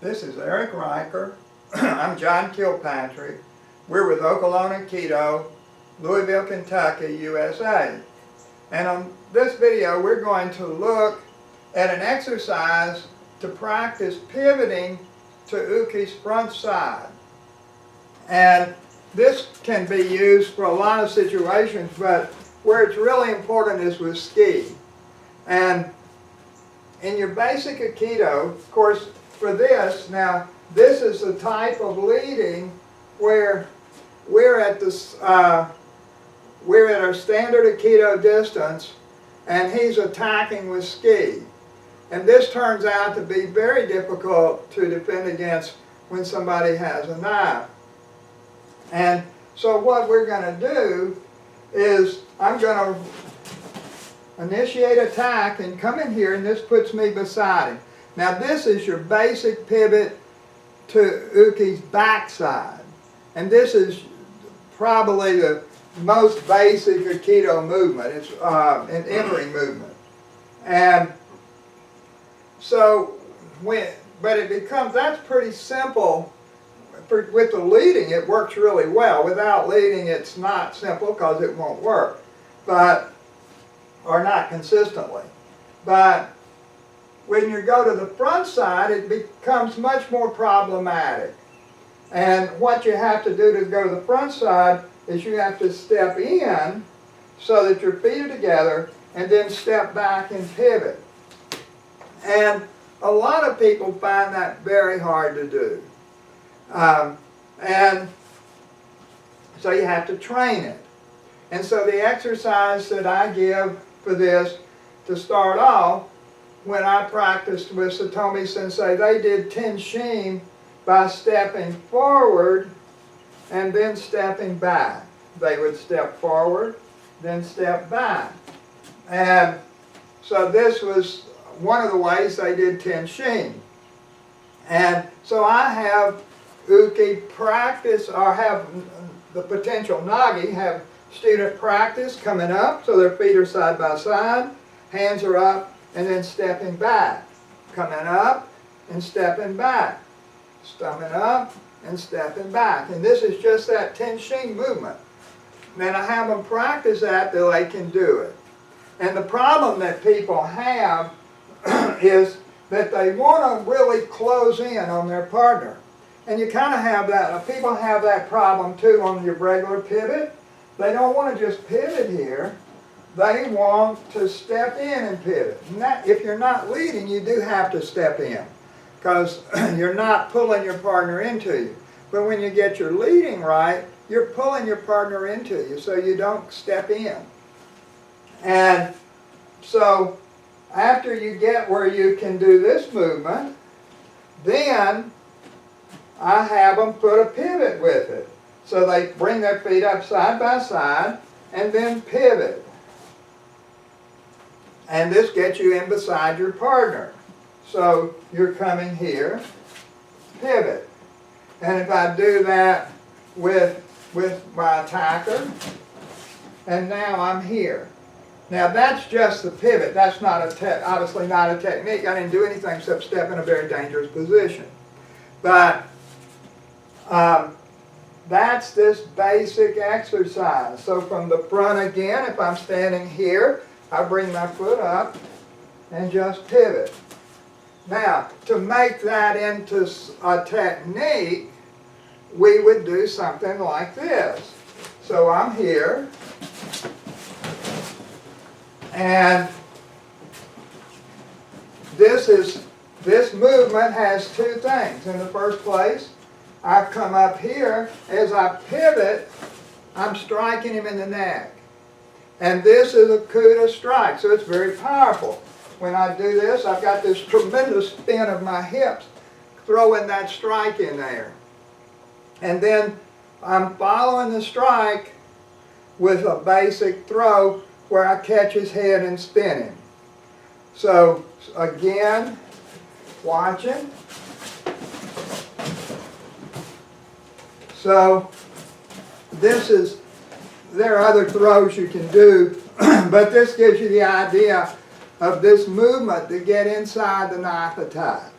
This is Eric Riker. I'm John Kilpatrick. We're with Okolona Aikido, Louisville, Kentucky, USA. And on this video, we're going to look at an exercise to practice pivoting to Uki's front side. And this can be used for a lot of situations, but where it's really important is with ski. And in your basic Aikido, of course, for this, now this is the type of leading where we're at our standard Aikido distance, and he's attacking with ski. And this turns out to be very difficult to defend against when somebody has a knife. And so what we're going to do is I'm going to initiate attack and come in here, and this puts me beside him. Now this is your basic pivot to Uki's backside. And this is probably the most basic Aikido movement. It's an entering movement. And so, but it becomes, that's pretty simple. With the leading, it works really well. Without leading, it's not simple because it won't work. Or not consistently. But when you go to the front side, it becomes much more problematic. And what you have to do to go to the front side is you have to step in so that your feet are together and then step back and pivot. And a lot of people find that very hard to do. And so you have to train it. And so the exercise that I give for this to start off, when I practiced with Satomi Sensei, they did Tenshin by stepping forward and then stepping back. They would step forward, then step back. And so this was one of the ways they did Tenshin. And so I have Uki practice, or have the potential Nagi have student practice coming up, so their feet are side by side, hands are up, and then stepping back. Coming up and stepping back. Coming up and stepping back. And this is just that Tenshin movement. Then I have them practice that till they can do it. And the problem that people have is that they want to really close in on their partner. And you kind of have that, people have that problem too on your regular pivot. They don't want to just pivot here. They want to step in and pivot. And that, if you're not leading, you do have to step in, because you're not pulling your partner into you. But when you get your leading right, you're pulling your partner into you, so you don't step in. And so after you get where you can do this movement, then I have them put a pivot with it. So they bring their feet up side by side and then pivot. And this gets you in beside your partner. So you're coming here, pivot. And if I do that with my attacker, and now I'm here. Now that's just the pivot. That's not obviously not a technique. I didn't do anything except step in a very dangerous position. But that's this basic exercise. So from the front again, if I'm standing here, I bring my foot up and just pivot. Now, to make that into a technique, we would do something like this. So I'm here, and this movement has two things. In the first place, I come up here. As I pivot, I'm striking him in the neck. And this is a Kuda strike, so it's very powerful. When I do this, I've got this tremendous spin of my hips, throwing that strike in there. And then I'm following the strike with a basic throw where I catch his head and spin him. So again, watching. So there are other throws you can do, but this gives you the idea of this movement to get inside the knife attack.